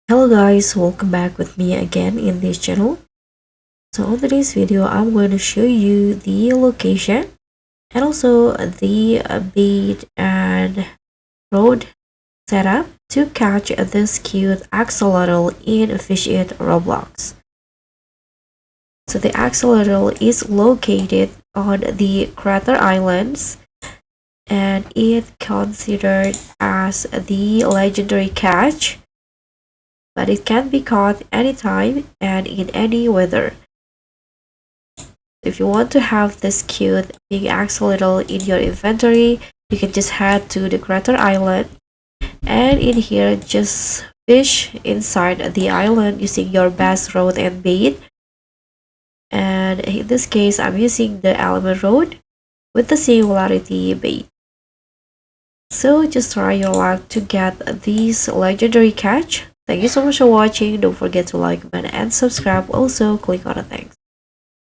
Hello guys, welcome back with me again in this channel. So on today's video, I'm going to show you the location and also the bait and rod setup to catch this cute axolotl in Fish It Roblox. So the axolotl is located on the Crater Islands and it considered as the legendary catch, but it can be caught anytime and in any weather. If you want to have this cute big axolotl in your inventory, you can just head to the crater island, and in here just fish inside the island using your bass rod and bait. And in this case, I'm using the element rod with the singularity bait. So just try your luck to get this legendary catch. Thank you so much for watching. Don't forget to like, comment, and subscribe. Also, click on the thanks.